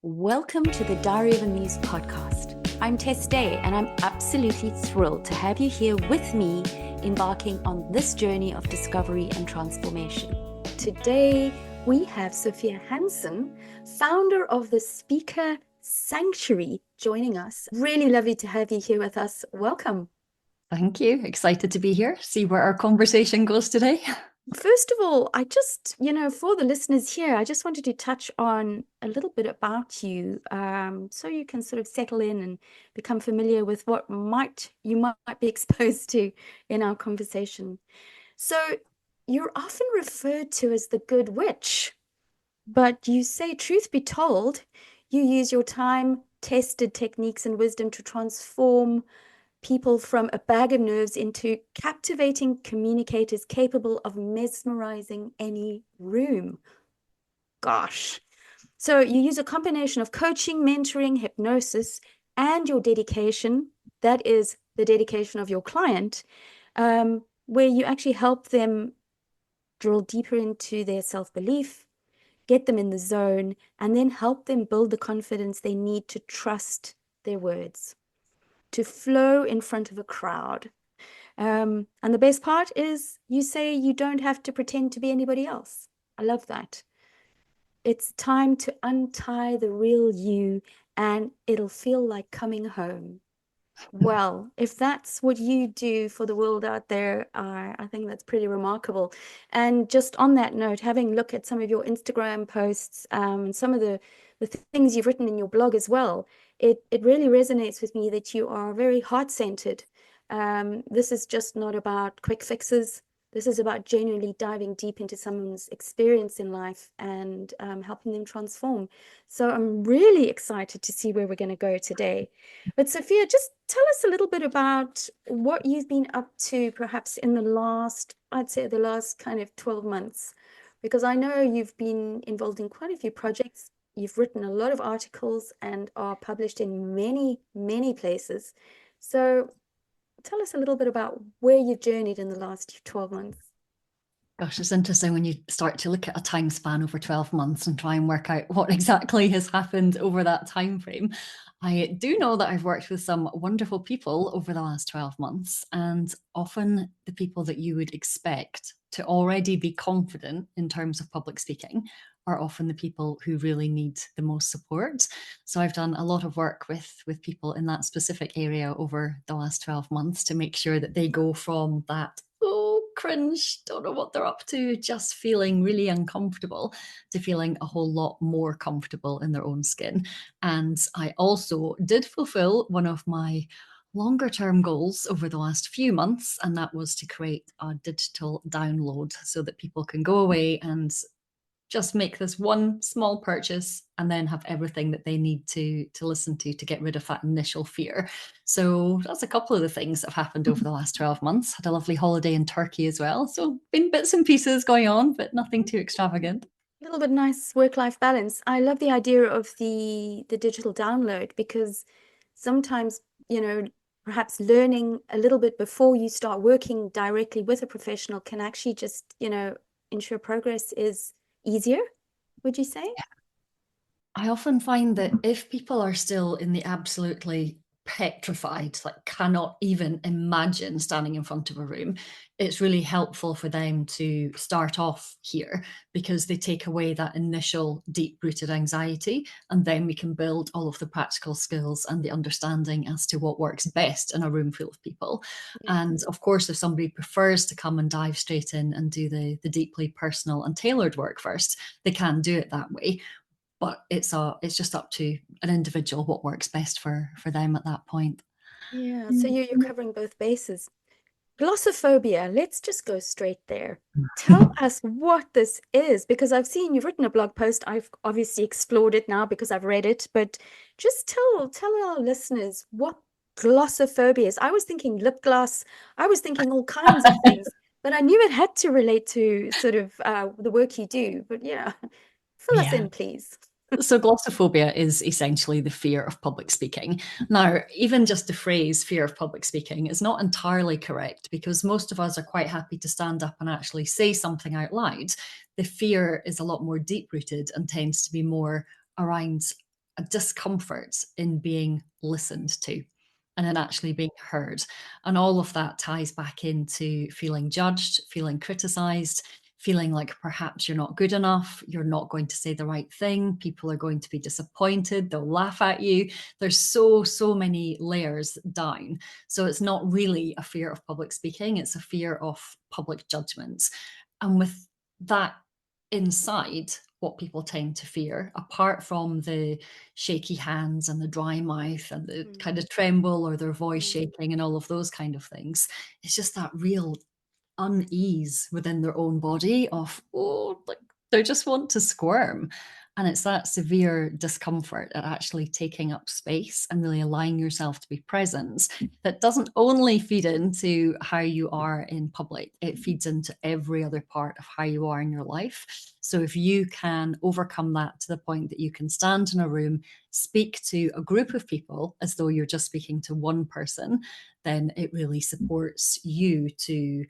Welcome to the Diary of a Muse podcast. I'm Tess Day, and I'm absolutely thrilled to have you here with me, embarking on this journey of discovery and transformation. Today, we have Sophia Hanson, founder of the Speaker Sanctuary, joining us. Really lovely to have you here with us. Welcome. Thank you. Excited to be here. See where our conversation goes today. First of all, I just, for the listeners here, I just wanted to touch on a little bit about you, so you can sort of settle in and become familiar with what you might be exposed to in our conversation. So you're often referred to as the good witch, but you say, truth be told, you use your time-tested techniques and wisdom to transform people from a bag of nerves into captivating communicators capable of mesmerizing any room. Gosh. So you use a combination of coaching, mentoring, hypnosis, and your dedication. That is the dedication of your client, where you actually help them drill deeper into their self-belief, get them in the zone, and then help them build the confidence they need to trust their words, to flow in front of a crowd. And the best part is you say you don't have to pretend to be anybody else. I love that. It's time to untie the real you, and it'll feel like coming home. Well, if that's what you do for the world out there, I think that's pretty remarkable. And just on that note, having a look at some of your Instagram posts, and some of the things you've written in your blog as well, it really resonates with me that you are very heart-centered. This is just not about quick fixes. This is about genuinely diving deep into someone's experience in life and helping them transform. So I'm really excited to see where we're going to go today. But Sophia, just tell us a little bit about what you've been up to, perhaps in I'd say the last kind of 12 months, because I know you've been involved in quite a few projects. You've written a lot of articles and are published in many, many places. So tell us a little bit about where you've journeyed in the last 12 months. Gosh, it's interesting when you start to look at a time span over 12 months and try and work out what exactly has happened over that time frame. I do know that I've worked with some wonderful people over the last 12 months, and often the people that you would expect to already be confident in terms of public speaking are often the people who really need the most support. So I've done a lot of work with people in that specific area over the last 12 months to make sure that they go from that, oh, cringe, don't know what they're up to, just feeling really uncomfortable, to feeling a whole lot more comfortable in their own skin. And I also did fulfill one of my longer term goals over the last few months, and that was to create a digital download so that people can go away and just make this one small purchase and then have everything that they need to listen to get rid of that initial fear. So that's a couple of the things that have happened over the last 12 months. Had a lovely holiday in Turkey as well. So been bits and pieces going on, but nothing too extravagant. A little bit nice work-life balance. I love the idea of the digital download, because sometimes, perhaps learning a little bit before you start working directly with a professional can actually just, ensure progress is easier, would you say? I often find that if people are still in the absolutely petrified, like cannot even imagine standing in front of a room, it's really helpful for them to start off here because they take away that initial deep rooted anxiety. And then we can build all of the practical skills and the understanding as to what works best in a room full of people. Yeah. And of course, if somebody prefers to come and dive straight in and do the deeply personal and tailored work first, they can do it that way, but it's just up to an individual what works best for them at that point. Yeah, so you're covering both bases. Glossophobia, let's just go straight there. Tell us what this is, because I've seen you've written a blog post. I've obviously explored it now because I've read it, but just tell our listeners what glossophobia is. I was thinking lip gloss, I was thinking all kinds of things, but I knew it had to relate to sort of the work you do. But yeah, fill us Yeah. in, please. So glossophobia is essentially the fear of public speaking. Now, even just the phrase fear of public speaking is not entirely correct because most of us are quite happy to stand up and actually say something out loud. The fear is a lot more deep rooted and tends to be more around a discomfort in being listened to and in actually being heard. And all of that ties back into feeling judged, feeling criticized, feeling like perhaps you're not good enough, you're not going to say the right thing, people are going to be disappointed, they'll laugh at you. There's so many layers down. So it's not really a fear of public speaking, it's a fear of public judgment. And with that inside, what people tend to fear, apart from the shaky hands and the dry mouth and the kind Mm. of tremble or their voice Mm. shaking and all of those kind of things, it's just that real unease within their own body of, oh, like they just want to squirm. And it's that severe discomfort at actually taking up space and really allowing yourself to be present that doesn't only feed into how you are in public, it feeds into every other part of how you are in your life. So if you can overcome that to the point that you can stand in a room, speak to a group of people as though you're just speaking to one person, then it really supports you to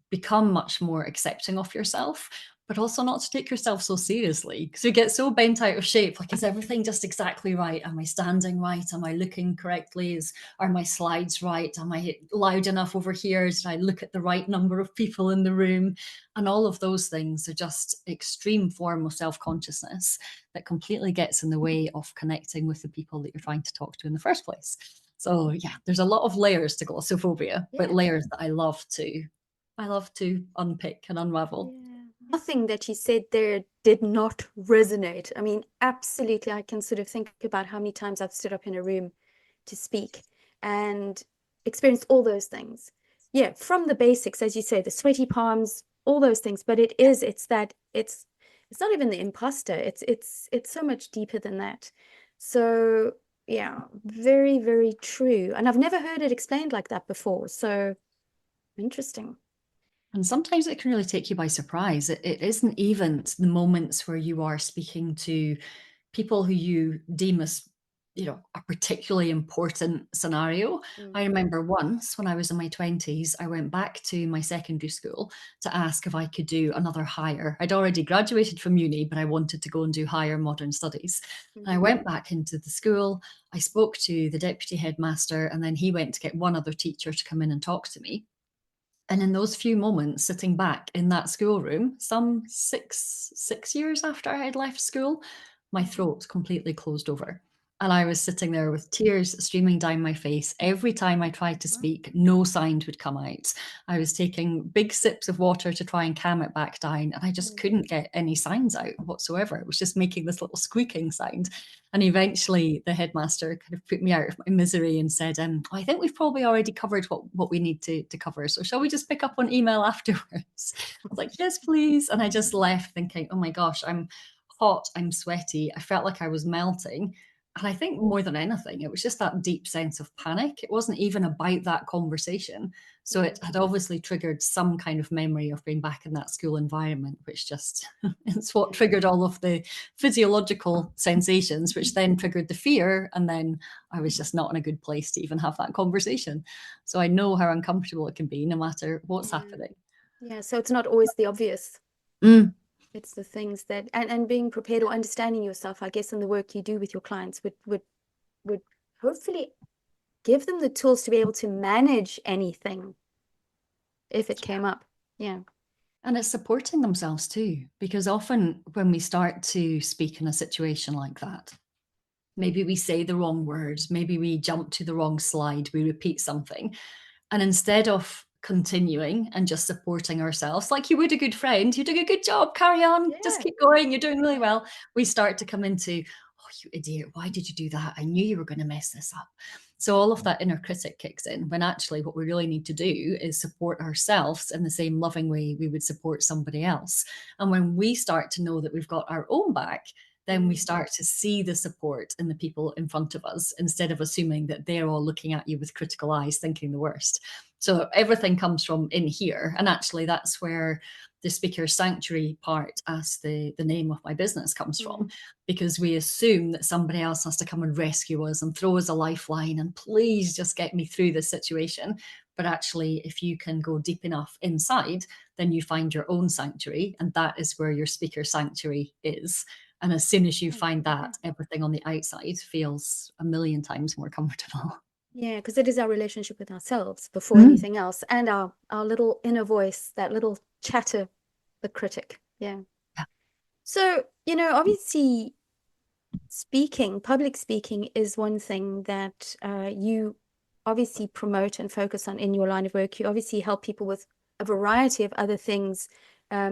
become much more accepting of yourself, but also not to take yourself so seriously because you get so bent out of shape. Like, is everything just exactly right? Am I standing right? Am I looking correctly? Are my slides right? Am I loud enough over here? Did I look at the right number of people in the room? And all of those things are just extreme form of self-consciousness that completely gets in the way of connecting with the people that you're trying to talk to in the first place. So yeah, there's a lot of layers to glossophobia, but Yeah. layers that I love to unpick and unravel. Yeah. Nothing that you said there did not resonate. I mean, absolutely. I can sort of think about how many times I've stood up in a room to speak and experienced all those things. Yeah, from the basics, as you say, the sweaty palms, all those things. But it's not even the imposter. It's so much deeper than that. So yeah, very, very true. And I've never heard it explained like that before. So interesting. And sometimes it can really take you by surprise. It isn't even the moments where you are speaking to people who you deem as, a particularly important scenario. Mm. I remember once when I was in my 20s, I went back to my secondary school to ask if I could do another higher. I'd already graduated from uni, but I wanted to go and do higher modern studies. And I Mhm. went back into the school. I spoke to the deputy headmaster, and then he went to get one other teacher to come in and talk to me. And in those few moments sitting back in that schoolroom, some six years after I had left school, my throat completely closed over. And I was sitting there with tears streaming down my face. Every time I tried to Wow. speak, no sound would come out. I was taking big sips of water to try and calm it back down, and I just Mm. couldn't get any sounds out whatsoever. It was just making this little squeaking sound. And Wow. eventually the headmaster kind of put me out of my misery and said, I think we've probably already covered what we need to cover. So shall we just pick up on email afterwards? I was like, yes, please. And I just left thinking, oh my gosh, I'm hot, I'm sweaty. I felt like I was melting. And I think more than anything, it was just that deep sense of panic. It wasn't even about that conversation. So Mm. it had obviously triggered some kind of memory of being back in that school environment, which just it's what Yeah. triggered all of the physiological sensations, which then triggered the fear. And then I was just not in a good place to even have that conversation. So I know how uncomfortable it can be no matter what's Yeah. happening. Yeah. So it's not always the obvious. Mm, It's the things that and being prepared or understanding yourself, I guess, in the work you do with your clients would hopefully give them the tools to be able to manage anything if it yeah. came up. Yeah. And it's supporting themselves too, because often when we start to speak in a situation like that, maybe we say the wrong words, maybe we jump to the wrong slide, we repeat something. And instead of continuing and just supporting ourselves, like you would a good friend, you're doing a good job, carry on, just Yeah. keep going, you're doing really Yeah. well. We start to come into, oh, you idiot, why did you do that? I knew you were going to mess this up. So all of that inner critic kicks in when actually what we really need to do is support ourselves in the same loving way we would support somebody else. And when we start to know that we've got our own back, then we Mm. start to see the support in the people in front of us instead of assuming that they're all looking at you with critical eyes, thinking the worst. So everything comes from in here. And actually, that's where the speaker sanctuary part, as the name of my business, comes from, Mm. because we assume that somebody else has to come and rescue us and throw us a lifeline and please just get me through this situation. But actually, if you can go deep enough inside, then you find your own sanctuary. And that is where your speaker sanctuary is. And as soon as you Mm, find yeah. that, everything on the outside feels a million times more comfortable. Yeah, because it is our relationship with ourselves before Mm. anything else, and our little inner voice, that little chatter, the critic. Yeah. Yeah. So, obviously public speaking is one thing that you obviously promote and focus on in your line of work. You obviously help people with a variety of other things,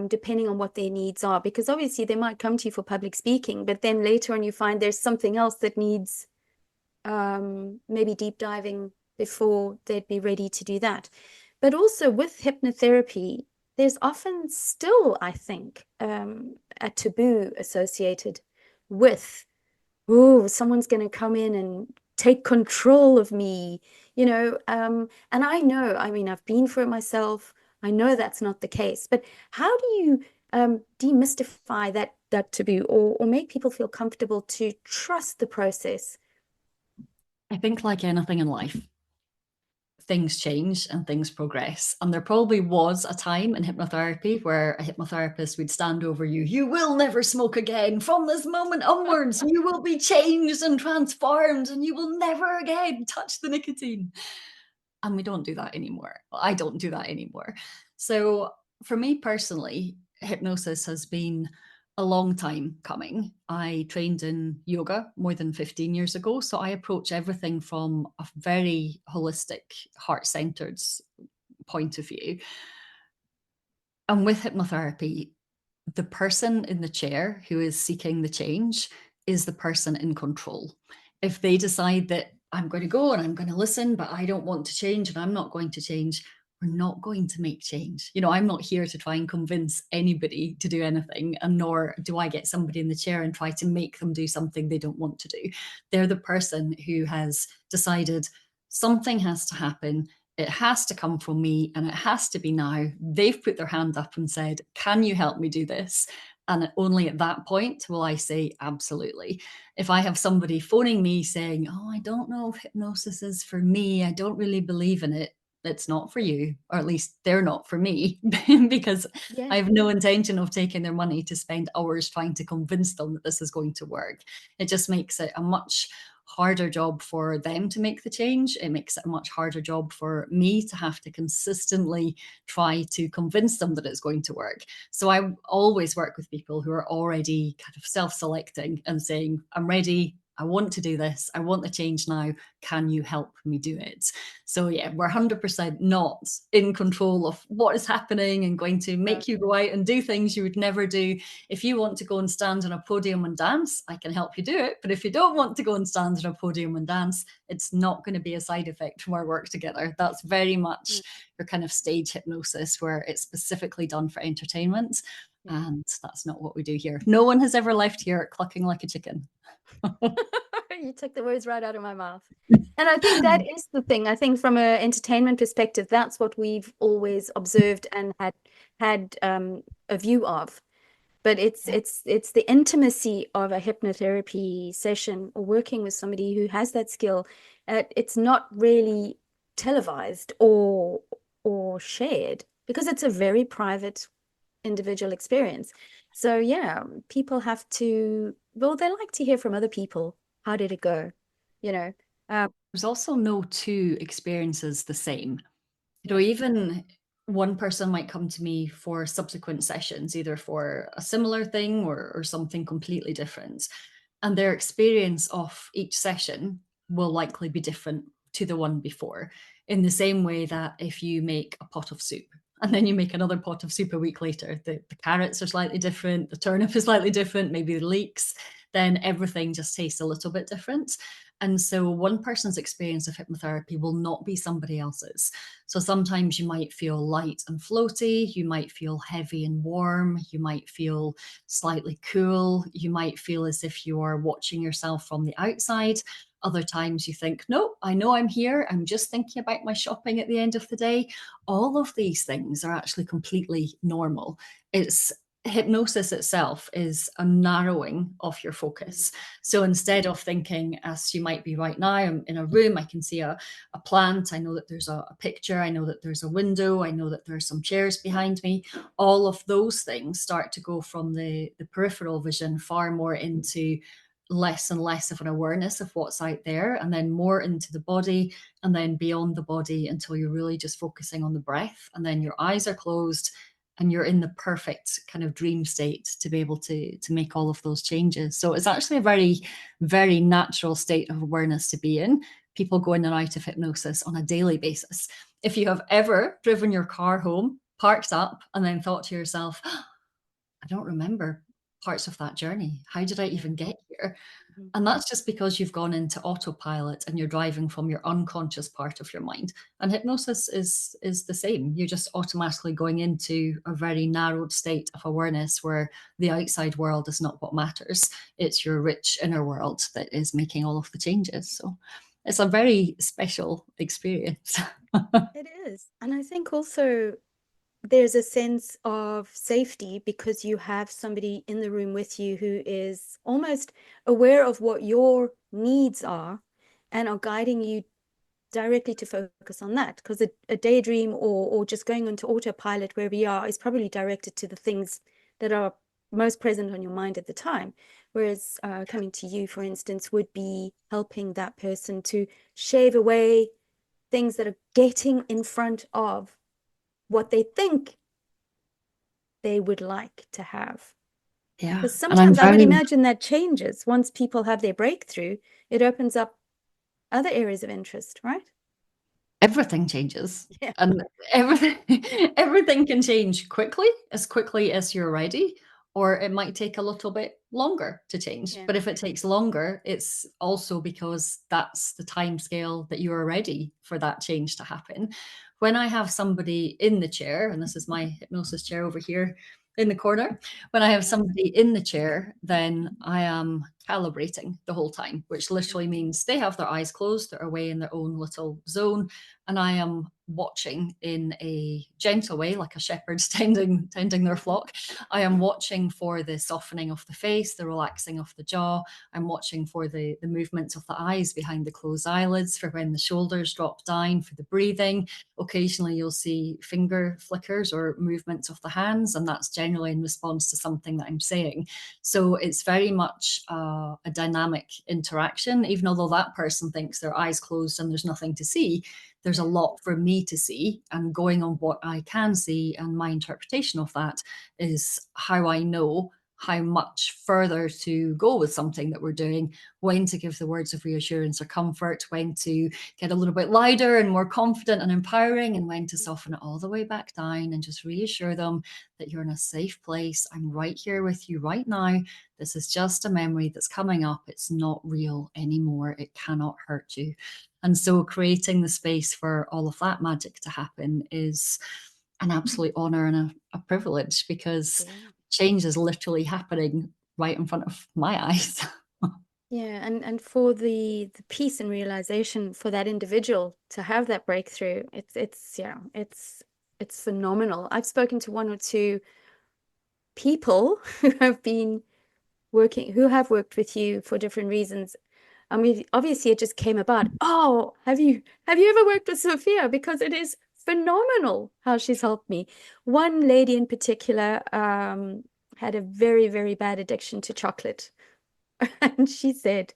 depending on what their needs are, because obviously they might come to you for public speaking, but then later on you find there's something else that needs maybe deep diving before they'd be ready to do that. But also with hypnotherapy, there's often still, I think, a taboo associated with, oh, someone's going to come in and take control of me, and I mean, I've been through it myself. I know that's not the case, but how do you demystify that taboo, or make people feel comfortable to trust the process? I think, like anything in life, things change and things progress. And there probably was a time in hypnotherapy where a hypnotherapist would stand over you. You will never smoke again. From this moment onwards, you will be changed and transformed, and you will never again touch the nicotine. And we don't do that anymore. I don't do that anymore. So for me personally, hypnosis has been a long time coming. I trained in yoga more than 15 years ago. So I approach everything from a very holistic, heart centered point of view. And with hypnotherapy, the person in the chair who is seeking the change is the person in control. If they decide that I'm going to go and I'm going to listen, but I don't want to change and I'm not going to change, we're not going to make change. I'm not here to try and convince anybody to do anything, and nor do I get somebody in the chair and try to make them do something they don't want to do. They're the person who has decided something has to happen. It has to come from me and it has to be now. They've put their hand up and said, can you help me do this? And only at that point will I say, absolutely. If I have somebody phoning me saying, oh, I don't know if hypnosis is for me, I don't really believe in it, it's not for you, or at least they're not for me, because I Yeah. have no intention of taking their money to spend hours trying to convince them that this is going to work. It just makes it a much harder job for them to make the change. It makes it a much harder job for me to have to consistently try to convince them that it's going to work. So I always work with people who are already kind of self-selecting and saying, I'm ready. I want to do this. I want the change now. Can you help me do it? So yeah, we're 100% not in control of what is happening and going to No. make you go out and do things you would never do. If you want to go and stand on a podium and dance, I can help you do it. But if you don't want to go and stand on a podium and dance, it's not going to be a side effect from our work together. That's very much Mm, your kind of stage hypnosis where it's specifically done for entertainment. yeah. And that's not what we do here. No one has ever left here clucking like a chicken. You took the words right out of my mouth. And I think that is the thing. I think from an entertainment perspective, that's what we've always observed and had a view of. But it's Yeah. it's the intimacy of a hypnotherapy session or working with somebody who has that skill. It's not really televised or shared because it's a very private individual experience. So yeah, people have to, well, they like to hear from other people. How did it go? You know, um, There's also no two experiences the same. yeah, Even one person might come to me for subsequent sessions, either for a similar thing or something completely different. And their experience of each session will likely be different to the one before, in the same way that if you make a pot of soup and then you make another pot of soup a week later, the carrots are slightly different, the turnip is slightly different, maybe the leeks, then everything just tastes a little bit different. And so one person's experience of hypnotherapy will not be somebody else's. So sometimes you might feel light and floaty, you might feel heavy and warm, you might feel slightly cool, you might feel as if you are watching yourself from the outside. Other times you think, no, I know I'm here. I'm just thinking about my shopping at the end of the day. All of these things are actually completely normal. It's hypnosis itself is a narrowing of your focus. So instead of thinking, as you might be right now, I'm in a room, I can see a plant, I know that there's a picture, I know that there's a window, I know that there's some chairs behind me. All of those things start to go from the peripheral vision far more into less and less of an awareness of what's out there, and then more into the body, and then beyond the body, until you're really just focusing on the breath, and then your eyes are closed and you're in the perfect kind of dream state to be able to make all of those changes. So it's actually a very, very natural state of awareness to be in. People go in and out of hypnosis on a daily basis. If you have ever driven your car home, parked up, and then thought to yourself, "Oh, I don't remember parts of that journey. How did I Yeah. even get here?" Mhm. And that's just because you've gone into autopilot and you're driving from your unconscious part of your mind. And hypnosis is the same. You're just automatically going into a very narrowed state of awareness where the outside world is not what matters. It's your rich inner world that is making all of the changes. So it's a very special experience. It is. And I think also there's a sense of safety because you have somebody in the room with you who is almost aware of what your needs are and are guiding you directly to focus on that. Because a daydream or just going into autopilot where we are is probably directed to the things that are most present on your mind at the time. Whereas coming to you, for instance, would be helping that person to shave away things that are getting in front of what they think they would like to have. Yeah. Because And I'm sometimes I would very imagine that changes once people have their breakthrough, it opens up other areas of interest, right? everything changes, Yeah. and everything everything can change quickly as you're ready, or it might take a little bit longer to change. Yeah. But if it takes longer, it's also because that's the time scale that you are ready for that change to happen. When I have somebody in the chair, and this is my hypnosis chair over here in the corner, when I have Nice. somebody in the chair, then I am calibrating the whole time, which literally means they have their eyes closed, they're away in their own little zone, and I am watching in a gentle way, like a shepherd tending their flock. I am watching for the softening of the face, the relaxing of the jaw. I'm watching for the movements of the eyes behind the closed eyelids, for when the shoulders drop down, for the breathing. Occasionally, you'll see finger flickers or movements of the hands, and that's generally in response to something that I'm saying. So it's very much a dynamic interaction, even although that person thinks their eyes closed and there's nothing to see. There's a Yeah. lot for me to see, and going on what I can see and my interpretation of that is how I know how much further to go with something that we're doing, when to give the words of reassurance or comfort, when to get a little bit louder and more confident and empowering, and when to soften it all the way back down and just reassure them that you're in a safe place. I'm right here with you right now. This is just a memory that's coming up. It's not real anymore. It cannot hurt you. And so creating the space for all of that magic to happen is an absolute honor and a privilege, because Yeah. change is literally happening right in front of my eyes. Yeah. And for the peace and realization for that individual to have that breakthrough, it's phenomenal. I've spoken to one or two people who have worked with you for different reasons. I mean, obviously it just came about. Oh, have you ever worked with Sophia? Because it is phenomenal how she's helped me. One lady in particular had a very, very bad addiction to chocolate. And she said,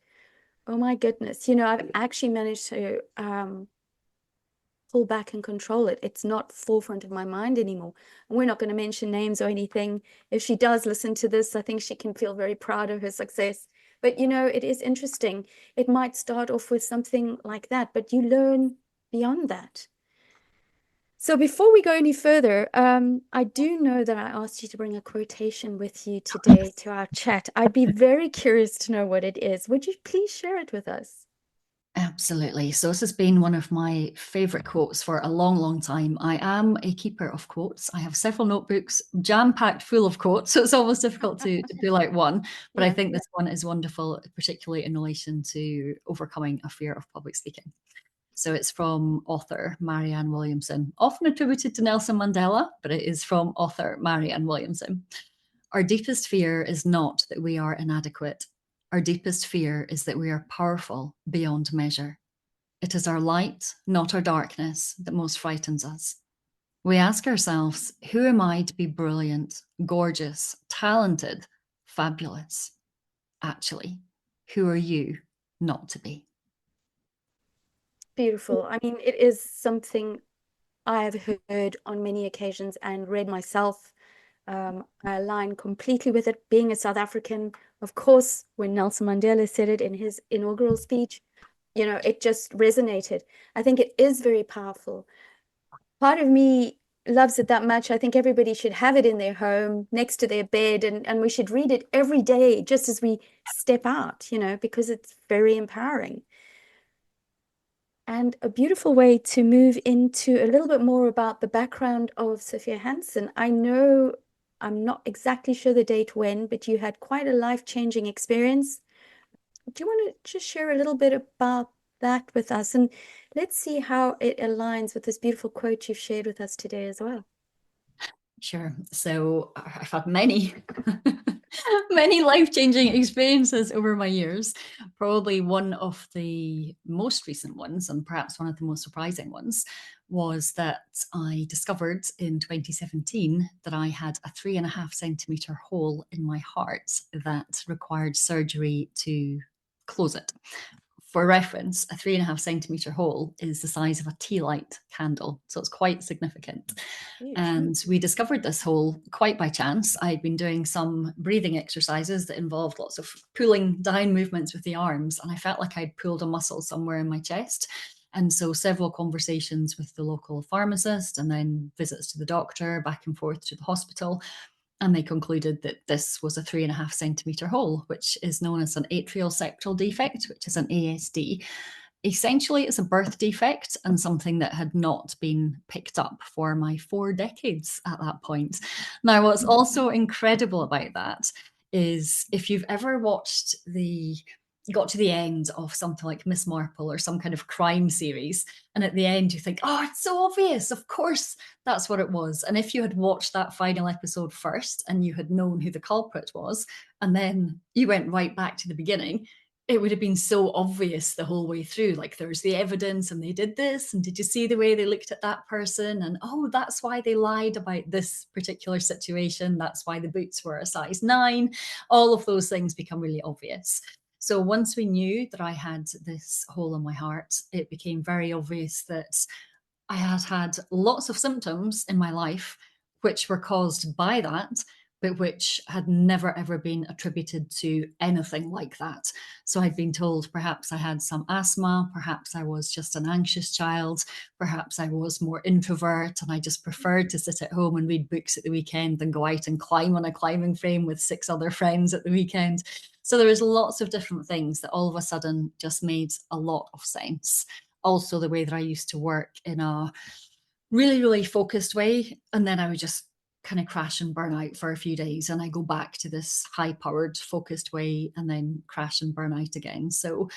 "Oh my goodness, I've actually managed to pull back and control it. It's not forefront of my mind anymore." And we're not going to mention names or anything. If she does listen to this, I think she can feel very proud of her success. But it is interesting. It might start off with something like that, but you learn beyond that. So before we go any further, I do know that I asked you to bring a quotation with you today to our chat. I'd be very curious to know what it is. Would you please share it with us? Absolutely. So this has been one of my favorite quotes for a long, long time. I am a keeper of quotes. I have several notebooks jam-packed full of quotes, so it's always difficult to pull out one. But I Yeah. think this one is wonderful, particularly in relation to overcoming a fear of public speaking. So it's from author Marianne Williamson, often attributed to Nelson Mandela, but it is from author Marianne Williamson. Our deepest fear is not that we are inadequate. Our deepest fear is that we are powerful beyond measure. It is our light, not our darkness, that most frightens us. We ask ourselves, who am I to be brilliant, gorgeous, talented, fabulous? Actually, who are you not to be? Beautiful. I mean, it is something I have heard on many occasions and read myself. I align completely with it. Being a South African, of course, when Nelson Mandela said it in his inaugural speech, it just resonated. I think it is very powerful. Part of me loves it that much. I think everybody should have it in their home, next to their bed, and we should read it every day, just as we step out, because it's very empowering. And a beautiful way to move into a little bit more about the background of Sophia Hanson. I know I'm not exactly sure the date when, but you had quite a life-changing experience. Do you want to just share a little bit about that with us? And let's see how it aligns with this beautiful quote you've shared with us today as well. Sure. So I've had many, many life-changing experiences over my years. Probably one of the most recent ones, and perhaps one of the most surprising ones, was that I discovered in 2017 that I had a 3.5 centimeter hole in my heart that required surgery to close it. For reference, a 3.5 centimeter hole is the size of a tea light candle, so it's quite significant. Huge. And we discovered this hole quite by chance. I'd been doing some breathing exercises that involved lots of pulling down movements with the arms, and I felt like I'd pulled a muscle somewhere in my chest. And so several conversations with the local pharmacist and then visits to the doctor, back and forth to the hospital. And they concluded that this was a 3.5 centimeter hole, which is known as an atrial septal defect, which is an ASD. Essentially, it's a birth defect and something that had not been picked up for my 4 decades at that point. Now, what's also incredible about that is if you've ever got to the end of something like Miss Marple or some kind of crime series, and at the end you think, oh, it's so obvious. Of course, that's what it was. And if you had watched that final episode first and you had known who the culprit was, and then you went right back to the beginning, it would have been so obvious the whole way through. Like, there's the evidence and they did this. And did you see the way they looked at that person? And oh, that's why they lied about this particular situation. That's why the boots were a size 9. All of those things become really obvious. So once we knew that I had this hole in my heart, it became very obvious that I had had lots of symptoms in my life which were caused by that, but which had never ever been attributed to anything like that. So I'd been told perhaps I had some asthma, perhaps I was just an anxious child, perhaps I was more introvert and I just preferred to sit at home and read books at the weekend than go out and climb on a climbing frame with 6 other friends at the weekend. So there was lots of different things that all of a sudden just made a lot of sense. Also, the way that I used to work in a really, really focused way. And then I would just kind of crash and burn out for a few days. And I go back to this high powered, focused way and then crash and burn out again. So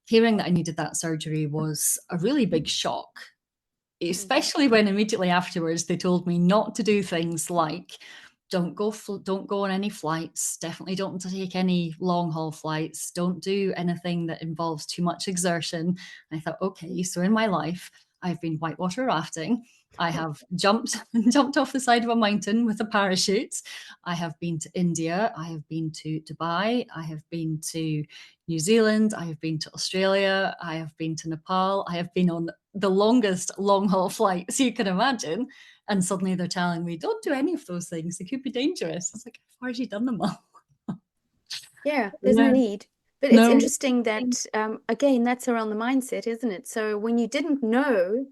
hearing that I needed that surgery was a really big shock, especially when immediately afterwards they told me not to do things like don't go on any flights, definitely don't take any long haul flights, don't do anything that involves too much exertion. And I thought, okay, so in my life I've been whitewater rafting, I have jumped off the side of a mountain with a parachute, I have been to India, I have been to Dubai, I have been to New Zealand, I have been to Australia, I have been to Nepal, I have been on the longest long haul flights you can imagine. And suddenly they're telling me, don't do any of those things. They could be dangerous. It's like, I've already done them all. Yeah, there's no Yeah. need. But it's No. interesting that, again, that's around the mindset, isn't it? So when you didn't know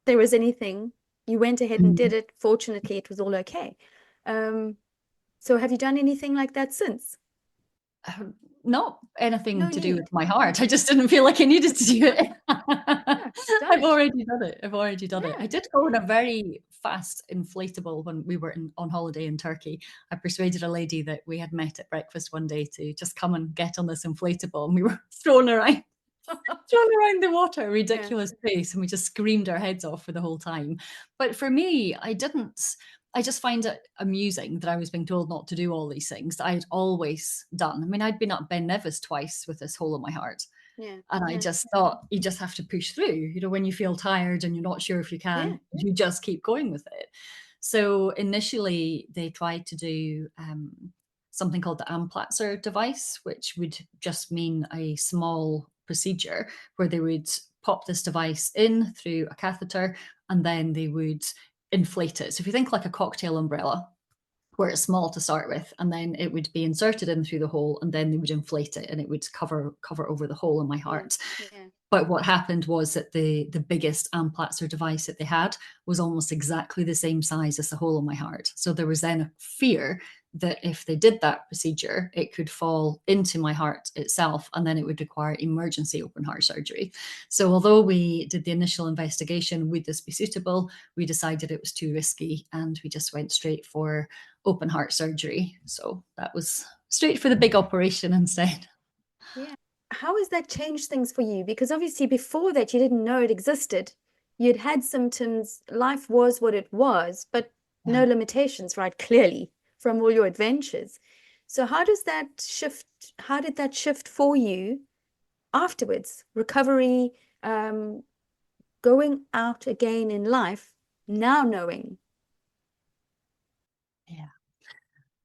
there was anything, you went ahead and did it. Fortunately, it was all okay. So have you done anything like that since? Not anything No to do need. with my heart. I just didn't feel like I needed to do it. Yeah, you've done I've it. already done it. I've already done it. I Yeah. did go on a very fast inflatable when we were on holiday in Turkey. I persuaded a lady that we had met at breakfast one day to just come and get on this inflatable, and we were thrown around. Thrown around the water at a Yeah. ridiculous pace, and we just screamed our heads off for the whole time. But for me, I didn't I just find it amusing that I was being told not to do all these things that I'd always done. I mean, I'd been up Ben Nevis twice with this hole in my heart. Yeah. And I Yeah. just thought you just have to push through. When you feel tired and you're not sure if you Yeah. can, you just keep going with it. So initially, they tried to do something called the Amplatzer device, which would just mean a small procedure where they would pop this device in through a catheter and then they would inflate it. So if you think like a cocktail umbrella, where it's small to start with, and then it would be inserted in through the hole, and then they would inflate it, and it would cover over the hole in my Yeah. heart. Yeah. But what happened was that the biggest Amplatzer device that they had was almost exactly the same size as the hole in my heart. So there was then a fear that if they did that procedure, it could fall into my heart itself, and then it would require emergency open heart surgery. So although we did the initial investigation, would this be suitable? We decided it was too risky, and we just went straight for open heart surgery. So that was straight for the big operation instead. Yeah. How has that changed things for you? Because obviously before that you didn't know it existed. You'd had symptoms, life was what it was, but no Yeah. limitations, right? Clearly, from all your adventures. So how does that shift? How did that shift for you afterwards? Recovery, um, going out again in life, now knowing. Yeah.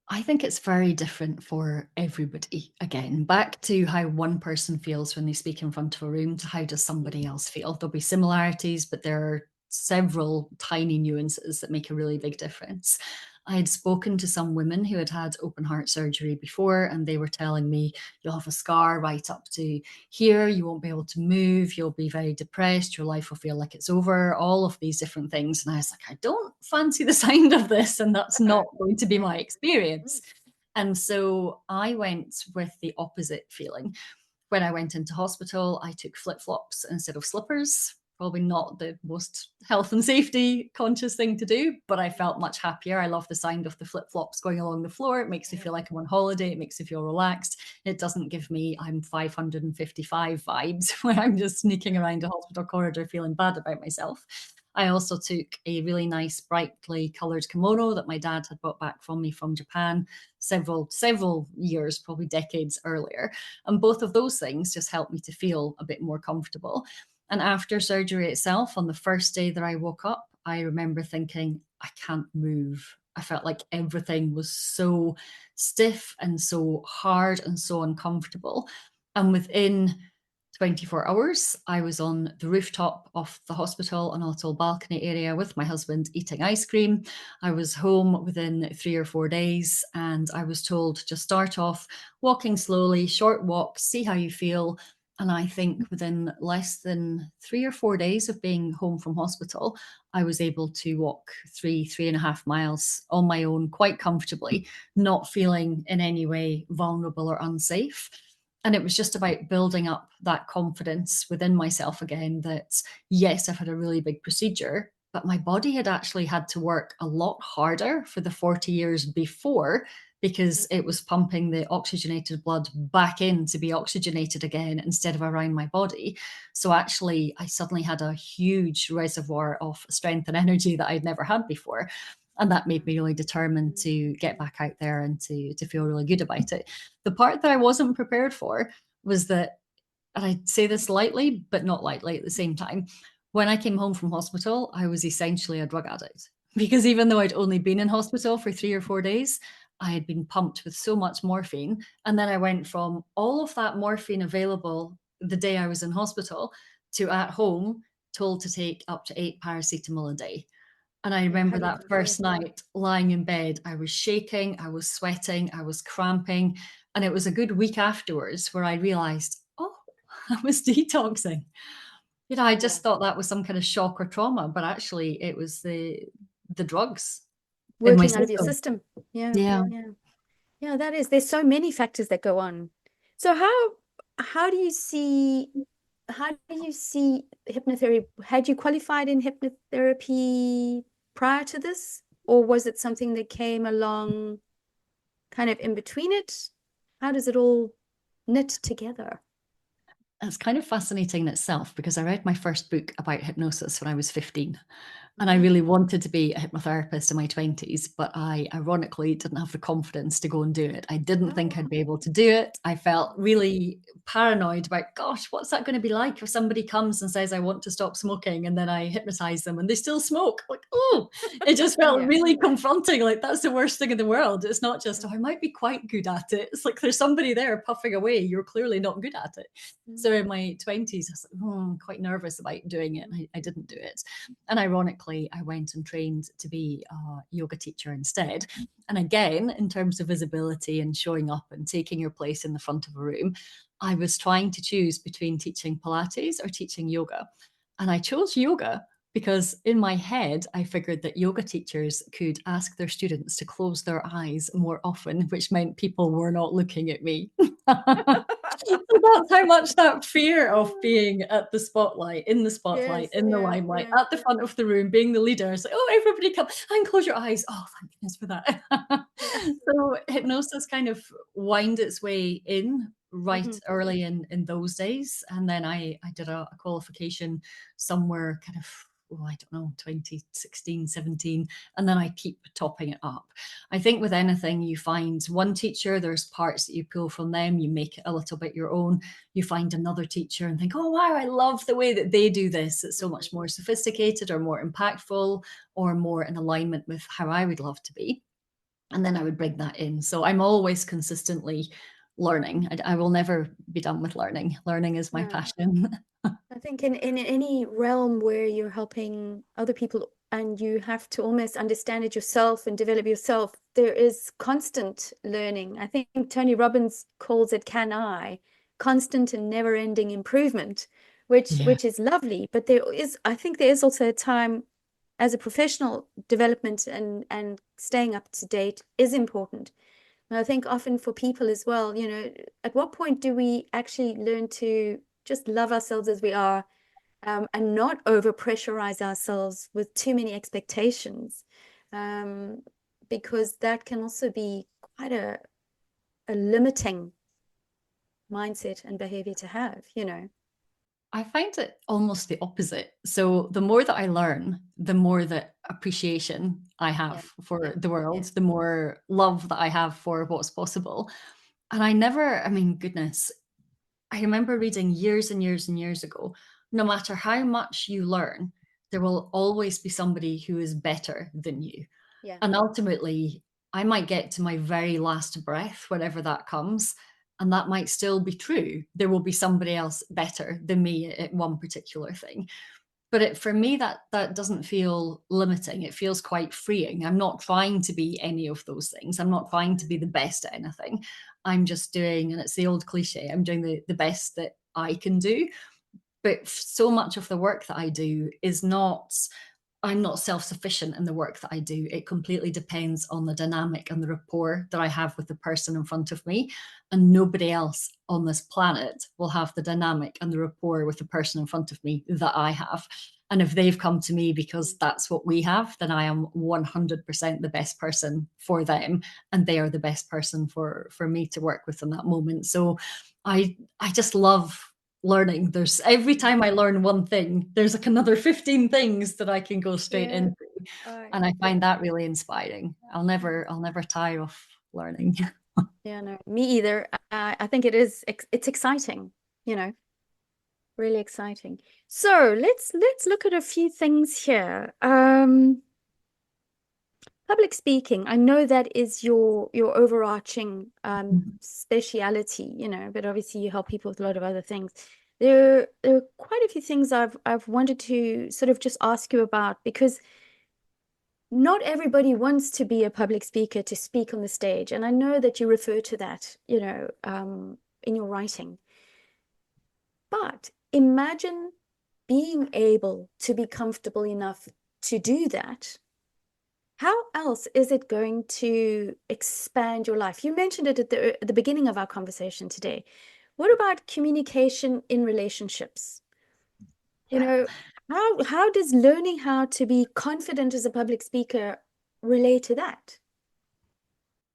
I think it's very different for everybody. Again, back to how one person feels when they speak in front of a room to how does somebody else feel. There'll be similarities, but there are several tiny nuances that make a really big difference. I had spoken to some women who had had open heart surgery before, and they were telling me, you'll have a scar right up to here, you won't be able to move, you'll be very depressed, your life will feel like it's over, all of these different things. And I was like, I don't fancy the sound of this, and that's not going to be my experience. And so I went with the opposite feeling. When I went into hospital, I took flip flops instead of slippers. Probably not the most health and safety conscious thing to do, but I felt much happier. I love the sound of the flip flops going along the floor. It makes me feel like I'm on holiday. It makes me feel relaxed. It doesn't give me I'm 555 vibes when I'm just sneaking around a hospital corridor feeling bad about myself. I also took a really nice, brightly coloured kimono that my dad had brought back from me from Japan several years, probably decades earlier. And both of those things just helped me to feel a bit more comfortable. And after surgery itself, on the first day that I woke up, I remember thinking, I can't move. I felt like everything was so stiff and so hard and so uncomfortable. And within 24 hours, I was on the rooftop of the hospital on a little balcony area with my husband eating ice cream. I was home within 3 or 4 days, and I was told just start off walking slowly, short walk, see how you feel. And I think within less than 3 or 4 days of being home from hospital, I was able to walk 3.5 miles on my own quite comfortably, not feeling in any way vulnerable or unsafe. And it was just about building up that confidence within myself again that, yes, I've had a really big procedure, but my body had actually had to work a lot harder for the 40 years before because it was pumping the oxygenated blood back in to be oxygenated again instead of around my body. So actually, I suddenly had a huge reservoir of strength and energy that I'd never had before. And that made me really determined to get back out there and to feel really good about it. The part that I wasn't prepared for was that, and I say this lightly, but not lightly at the same time, when I came home from hospital, I was essentially a drug addict. Because even though I'd only been in hospital for 3 or 4 days, I had been pumped with so much morphine. And then I went from all of that morphine available the day I was in hospital to at home told to take up to 8 paracetamol a day. And I remember that Incredible. first night lying in bed, I was shaking, I was sweating, I was cramping. And it was a good week afterwards where I realized, oh, I was detoxing. I Yeah. just thought that was some kind of shock or trauma, but actually it was the drugs in my Working out of your system. system. Yeah. Yeah. Yeah. Yeah, that is. There's so many factors that go on. So how do you see how do you see hypnotherapy? Had you qualified in hypnotherapy prior to this, or was it something that came along kind of in between it? How does it all knit together? It's kind of fascinating in itself because I read my first book about hypnosis when I was 15. And I Mhm. really wanted to be a hypnotherapist in my 20s, but I ironically didn't have the confidence to go and do it. I didn't Oh, think I'd wow. be able to do it. I felt really paranoid about, gosh, what's that going to be like if somebody comes and says, I want to stop smoking, and then I hypnotize them and they still smoke? Like, oh, it just felt Yeah. really confronting. Like, that's the worst thing in the world. It's not just, Yeah. oh, I might be quite good at it. It's like there's somebody there puffing away. You're clearly not good at it. So Mm, in my 20s, I was like, oh, I'm quite nervous about doing it. mm, I didn't do it. And ironically, I went and trained to be a yoga teacher instead. And again, in terms of visibility and showing up and taking your place in the front of a room, I was trying to choose between teaching Pilates or teaching yoga. And I chose yoga because in my head, I figured that yoga teachers could ask their students to close their eyes more often, which meant people were not looking at me. So that's how much that fear of being at the spotlight, Yes, in the yeah, limelight, yeah, at the front of the room, being the leader. It's like, oh, everybody come and close your eyes. Oh, thank goodness for that. yeah. So hypnosis kind of wind its way in right Mhm, early in those days. And then I did a qualification somewhere kind of, oh, I don't know, 2016, 17. And then I keep topping it up. I think with anything, you find one teacher, there's parts that you pull from them, you make it a little bit your own. You find another teacher and think, oh, wow, I love the way that they do this. It's so mhm. much more sophisticated or more impactful or more in alignment with how I would love to be. And then I would bring that in. So I'm always consistently learning. I will never be done with learning. Learning is my No. passion. I think in any realm where you're helping other people and you have to almost understand it yourself and develop yourself, there is constant learning. I think Tony Robbins calls it can I, constant and never-ending improvement, Yeah. which is lovely. But I think there is also a time as a professional development and staying up to date is important. And I think often for people as well, at what point do we actually learn to just love ourselves as we are, and not over pressurize ourselves with too many expectations, um, because that can also be quite a limiting mindset and behavior to have. I find it almost the opposite. So the more that I learn, the more that appreciation I Yeah, have for yeah, the world, yeah, the more love that I have for what's possible. And I never, I mean, goodness, I remember reading years and years and years ago, no matter how much you learn, there will always be somebody who is better than you. yeah. And ultimately, I might get to my very last breath, whenever that comes, and that might still be true. There will be somebody else better than me at one particular thing. But for me, that doesn't feel limiting. It feels quite freeing. I'm not trying to be any of those things. I'm not trying to be the best at anything. I'm just doing, and it's the old cliche, I'm doing the best that I can do. But so much of the work that I do is not, I'm not self-sufficient in the work that I do. It completely depends on the dynamic and the rapport that I have with the person in front of me. And nobody else on this planet will have the dynamic and the rapport with the person in front of me that I have. And if they've come to me because that's what we have, then I am 100% the best person for them. And they are the best person for me to work with in that moment. So I just love learning. There's every Mm. time I learn one thing, there's like another 15 things that I can go straight Yeah. into. And I find that really inspiring. I'll never tire of learning. Yeah, no, me either. I think it's exciting, you know, really exciting. So let's look at a few things here. Public speaking, I know that is your overarching speciality, but obviously you help people with a lot of other things. There are quite a few things I've wanted to sort of just ask you about, because not everybody wants to be a public speaker, to speak on the stage. And I know that you refer to that, in your writing. But imagine being able to be comfortable enough to do that. How else is it going to expand your life? You mentioned it at the beginning of our conversation today. What about communication in relationships? You Yeah. know, how does learning how to be confident as a public speaker relate to that?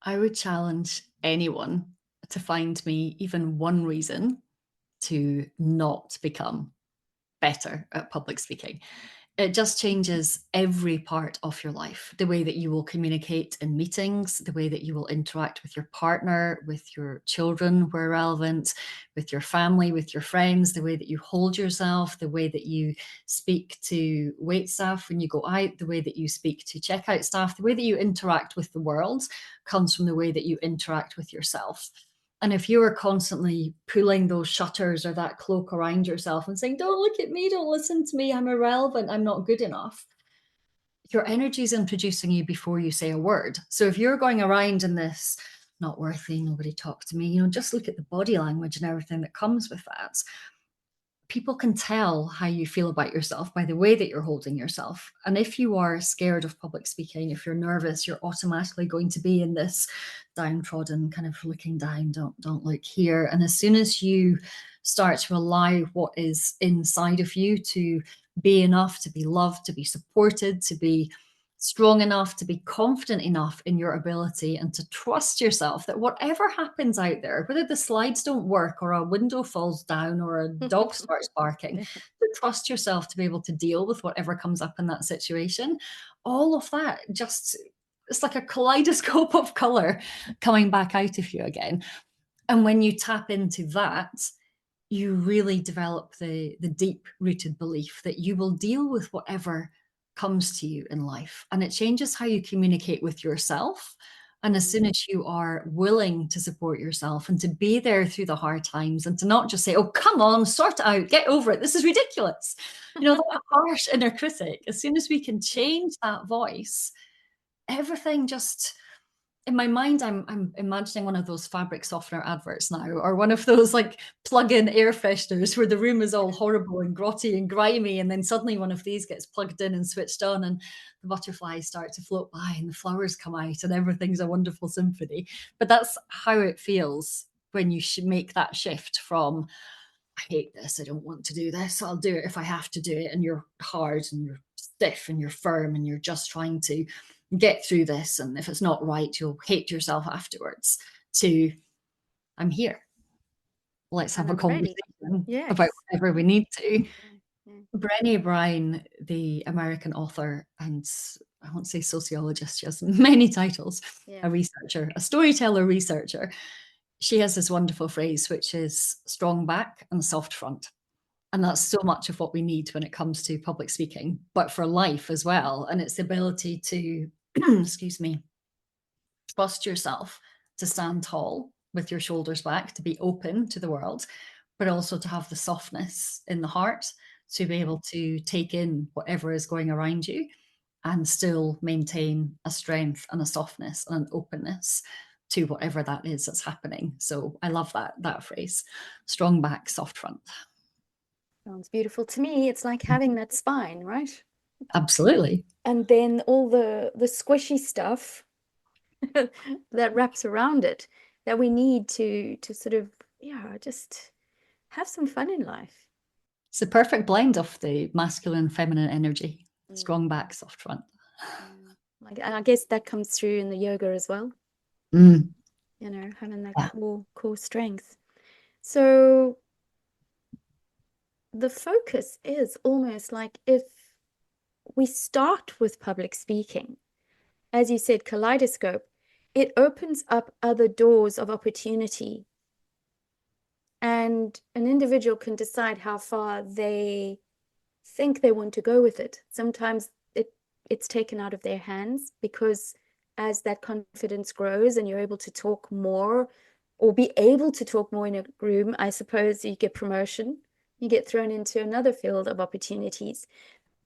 I would challenge anyone to find me even one reason to not become better at public speaking. It just changes every part of your life. The way that you will communicate in meetings, the way that you will interact with your partner, with your children where relevant, with your family, with your friends, the way that you hold yourself, the way that you speak to wait staff when you go out, the way that you speak to checkout staff, the way that you interact with the world comes from the way that you interact with yourself. And if you are constantly pulling those shutters or that cloak around yourself and saying, don't look at me, don't listen to me, I'm irrelevant, I'm not good enough, your energy is introducing you before you say a word. So if you're going around in this, not worthy, nobody talk to me, just look at the body language and everything that comes with that. People can tell how you feel about yourself by the way that you're holding yourself. And if you are scared of public speaking, if you're nervous, you're automatically going to be in this downtrodden kind of looking down, don't look here. And as soon as you start to allow what is inside of you to be enough, to be loved, to be supported, to be strong enough, to be confident enough in your ability, and to trust yourself that whatever happens out there, whether the slides don't work or a window falls down or a dog starts barking, to trust yourself to be able to deal with whatever comes up in that situation, all of that just, it's like a kaleidoscope of color coming back out of you again. And when you tap into that, you really develop the deep rooted belief that you will deal with whatever comes to you in life. And it changes how you communicate with yourself. And as soon as you are willing to support yourself and to be there through the hard times and to not just say, oh, come on, sort it out, get over it, this is ridiculous. That harsh inner critic, as soon as we can change that voice, everything just, in my mind, I'm imagining one of those fabric softener adverts now, or one of those like plug-in air fresheners where the room is all horrible and grotty and grimy, and then suddenly one of these gets plugged in and switched on, and the butterflies start to float by, and the flowers come out, and everything's a wonderful symphony. But that's how it feels when you should make that shift from, I hate this, I don't want to do this, I'll do it if I have to do it, and you're hard and you're stiff and you're firm and you're just trying to get through this, and if it's not right, you'll hate yourself afterwards, to I'm here. Let's have a I'm ready. conversation about Yes. whatever we need to. Yeah. Brené Brown, the American author, and I won't say sociologist, she has many titles, Yeah. a researcher, a storyteller researcher. She has this wonderful phrase, which is strong back and soft front. And that's so much of what we need when it comes to public speaking, but for life as well. And it's the ability to, excuse me, trust yourself to stand tall with your shoulders back, to be open to the world, but also to have the softness in the heart to be able to take in whatever is going around you and still maintain a strength and a softness and an openness to whatever that is that's happening. So I love that phrase, strong back, soft front. Sounds beautiful to me. It's like having that spine, right? Absolutely. And then all the squishy stuff that wraps around it that we need to sort of, yeah, just have some fun in life. It's the perfect blend of the masculine and feminine energy, strong back, soft front. Like, and I guess that comes through in the yoga as well, Mm, having that yeah. core strength. So the focus is almost like if we start with public speaking, as you said, kaleidoscope, it opens up other doors of opportunity. And an individual can decide how far they think they want to go with it. Sometimes it's taken out of their hands because as that confidence grows and you're able to talk more or be able to talk more in a room, I suppose you get promotion, you get thrown into another field of opportunities.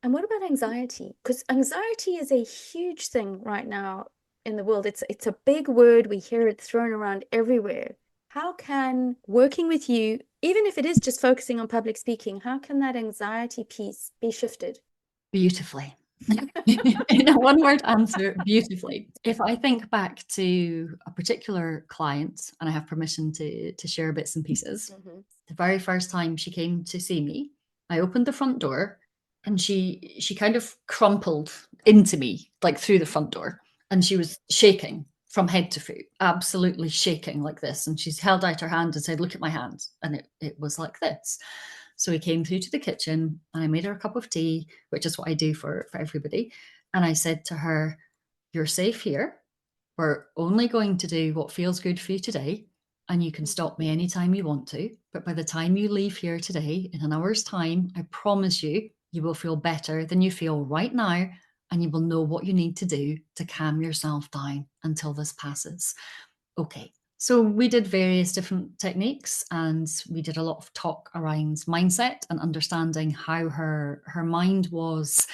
And what about anxiety? Because anxiety is a huge thing right now in the world. It's a big word. We hear it thrown around everywhere. How can working with you, even if it is just focusing on public speaking, how can that anxiety piece be shifted? Beautifully. In a one word answer, beautifully. If I think back to a particular client and I have permission to share bits and pieces, the very first time she came to see me, I opened the front door and she kind of crumpled into me, like through the front door, and she was shaking. from head to foot, absolutely shaking like this. And she's held out her hand and said, "Look at my hand." And it was like this. So he came through to the kitchen and I made her a cup of tea, which is what I do for everybody. And I said to her, "You're safe here. We're only going to do what feels good for you today. And you can stop me anytime you want to. But by the time you leave here today, in an hour's time, I promise you, you will feel better than you feel right now. And you will know what you need to do to calm yourself down until this passes." Okay. So we did various different techniques and we did a lot of talk around mindset and understanding how her mind was.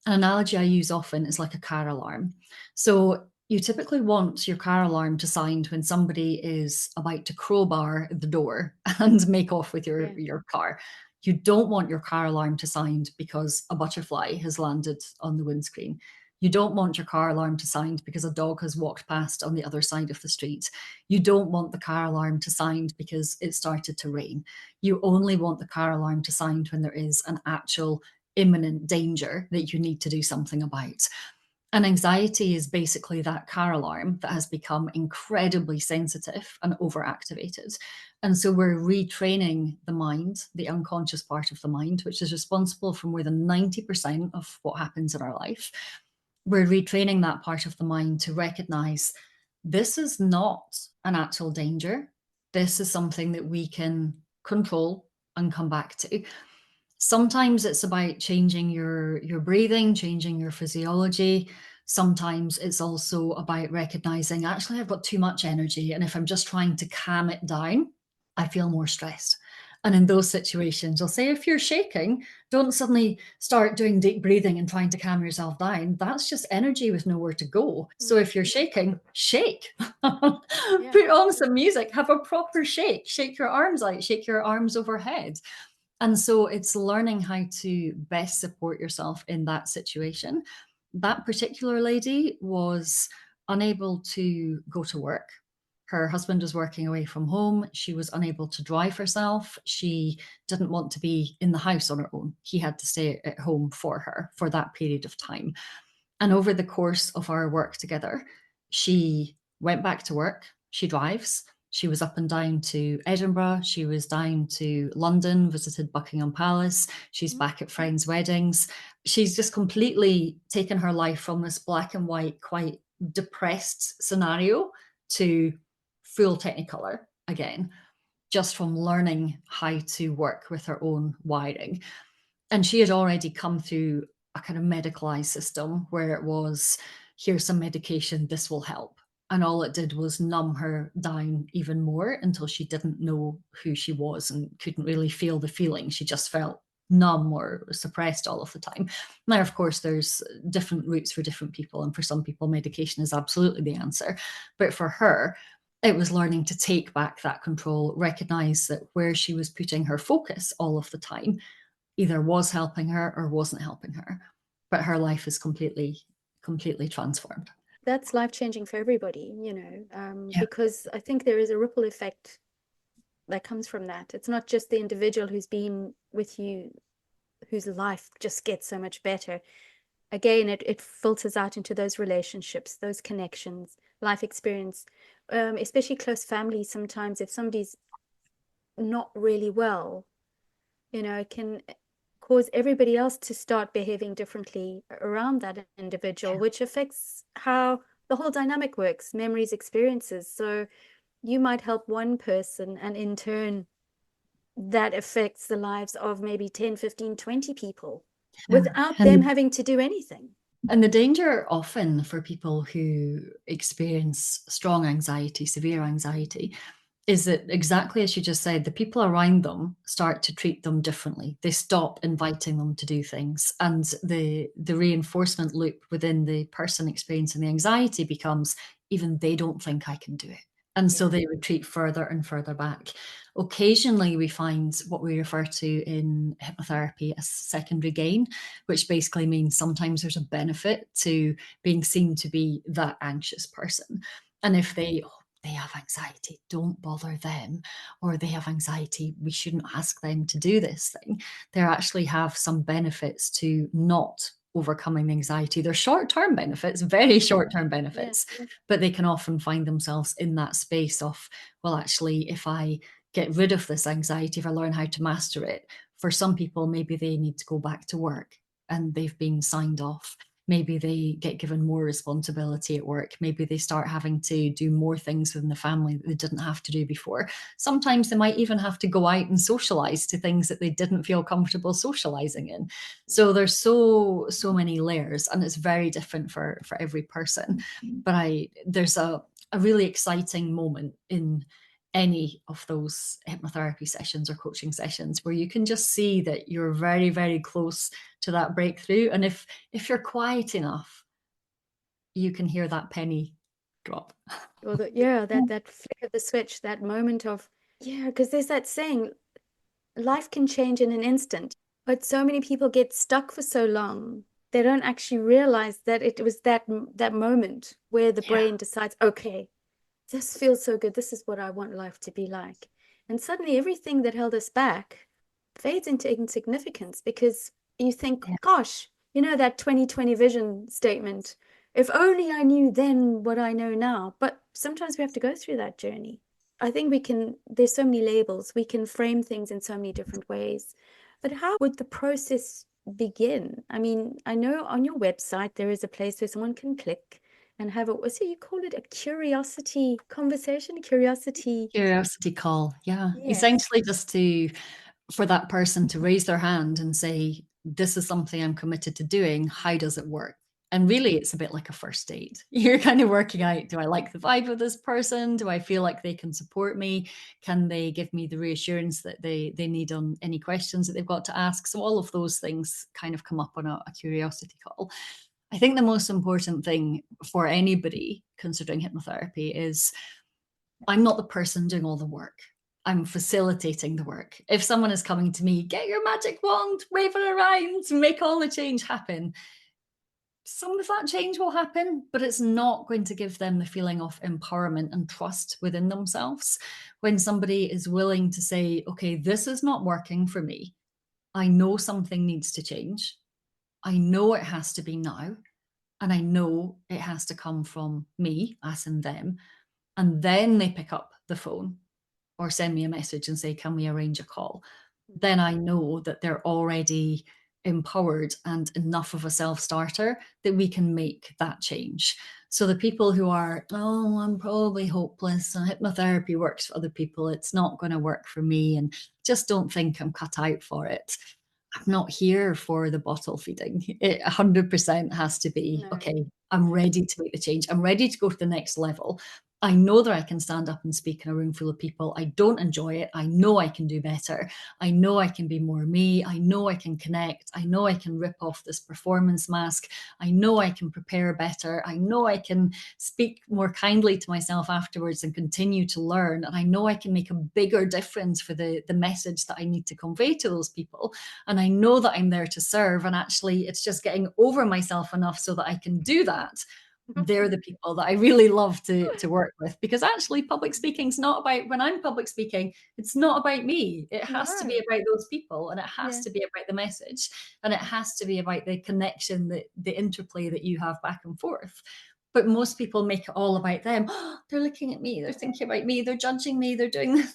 An analogy I use often is like a car alarm. So you typically want your car alarm to sound when somebody is about to crowbar the door and make off with Yeah. your car. You don't want your car alarm to sound because a butterfly has landed on the windscreen. You don't want your car alarm to sound because a dog has walked past on the other side of the street. You don't want the car alarm to sound because it started to rain. You only want the car alarm to sound when there is an actual imminent danger that you need to do something about. And anxiety is basically that car alarm that has become incredibly sensitive and overactivated. And so we're retraining the mind, the unconscious part of the mind, which is responsible for more than 90% of what happens in our life. We're retraining that part of the mind to recognize this is not an actual danger. This is something that we can control and come back to. Sometimes it's about changing your breathing, changing your physiology. Sometimes it's also about recognizing, actually, I've got too much energy. And if I'm just trying to calm it down, I feel more stressed. And in those situations, I'll say, if you're shaking, don't suddenly start doing deep breathing and trying to calm yourself down. That's just energy with nowhere to go. So if you're shaking, shake. Yeah. Put on some music, have a proper shake, shake your arms out, shake your arms overhead. And so it's learning how to best support yourself in that situation. That particular lady was unable to go to work. Her husband was working away from home. She was unable to drive herself. She didn't want to be in the house on her own. He had to stay at home for her for that period of time. And over the course of our work together, she went back to work. She drives. She was up and down to Edinburgh. She was down to London, visited Buckingham Palace. She's back at friends' weddings. She's just completely taken her life from this black and white, quite depressed scenario to full technicolor again, just from learning how to work with her own wiring. And she had already come through a kind of medicalized system where it was, here's some medication, this will help. And all it did was numb her down even more until she didn't know who she was and couldn't really feel the feeling. She just felt numb or suppressed all of the time. Now, of course, there's different routes for different people. And for some people, medication is absolutely the answer. But for her, it was learning to take back that control, recognize that where she was putting her focus all of the time either was helping her or wasn't helping her. But her life is completely transformed. That's life-changing for everybody, because I think there is a ripple effect that comes from that. It's not just the individual who's been with you, whose life just gets so much better. Again, it filters out into those relationships, those connections, life experience, especially close family. Sometimes if somebody's not really well, it can cause everybody else to start behaving differently around that individual, which affects how the whole dynamic works, memories, experiences. So you might help one person, and in turn, that affects the lives of maybe 10, 15, 20 people without them And having to do anything. And the danger often for people who experience strong anxiety, severe anxiety, is that exactly as you just said, the people around them start to treat them differently. They stop inviting them to do things. And the reinforcement loop within the person experiencing the anxiety becomes, even they don't think I can do it. And so Yeah. they retreat further and further back. Occasionally, we find what we refer to in hypnotherapy as secondary gain, which basically means sometimes there's a benefit to being seen to be that anxious person. And if they have anxiety, don't bother them, or they have anxiety, we shouldn't ask them to do this thing. They actually have some benefits to not overcoming the anxiety. They're short-term benefits, very Mm. short-term Yeah. benefits, but they can often find themselves in that space of, well, actually, if I get rid of this anxiety, if I learn how to master it, for some people, maybe they need to go back to work and they've been signed off. Maybe they get given more responsibility at work. Maybe they start having to do more things within the family that they didn't have to do before. Sometimes they might even have to go out and socialize to things that they didn't feel comfortable socializing in. So there's so many layers, and it's very different for every person. But there's a really exciting moment in any of those hypnotherapy sessions or coaching sessions where you can just see that you're very, very close to that breakthrough. And if you're quiet enough, you can hear that penny drop. Or that flick of the switch, that moment of, yeah, because there's that saying, life can change in an instant, but so many people get stuck for so long, they don't actually realize that it was that moment where the Yeah. brain decides, okay, this feels so good. This is what I want life to be like. And suddenly everything that held us back fades into insignificance because you think, Yeah. gosh, that 2020 vision statement, if only I knew then what I know now. But sometimes we have to go through that journey. I think there's so many labels, we can frame things in so many different ways. But how would the process begin? I mean, I know on your website there is a place where someone can click and have you call it a curiosity conversation, curiosity. Curiosity call. Yeah. Yeah. Essentially just for that person to raise their hand and say, this is something I'm committed to doing. How does it work? And really, it's a bit like a first date. You're kind of working out, do I like the vibe of this person? Do I feel like they can support me? Can they give me the reassurance that they need on any questions that they've got to ask? So all of those things kind of come up on a curiosity call. I think the most important thing for anybody considering hypnotherapy is I'm not the person doing all the work. I'm facilitating the work. If someone is coming to me, get your magic wand, wave it around, make all the change happen. Some of that change will happen, but it's not going to give them the feeling of empowerment and trust within themselves. When somebody is willing to say, okay, this is not working for me. I know something needs to change. I know it has to be now. And I know it has to come from me, us and them. And then they pick up the phone or send me a message and say, can we arrange a call? Then I know that they're already empowered and enough of a self-starter that we can make that change. So the people who are, oh, I'm probably hopeless, hypnotherapy works for other people, it's not going to work for me, and just don't think I'm cut out for it. I'm not here for the bottle feeding. It 100% has to be, No. okay, I'm ready to make the change. I'm ready to go to the next level. I know that I can stand up and speak in a room full of people. I don't enjoy it. I know I can do better. I know I can be more me. I know I can connect. I know I can rip off this performance mask. I know I can prepare better. I know I can speak more kindly to myself afterwards and continue to learn. And I know I can make a bigger difference for the message that I need to convey to those people. And I know that I'm there to serve. And actually, it's just getting over myself enough so that I can do that. They're the people that I really love to work with, because actually public speaking is not about, when I'm public speaking, it's not about me. It has to be No. about those people, and it has Yeah. to be about the message, and it has to be about the connection, the interplay that you have back and forth. But most people make it all about them. Oh, they're looking at me, they're thinking about me, they're judging me, they're doing this.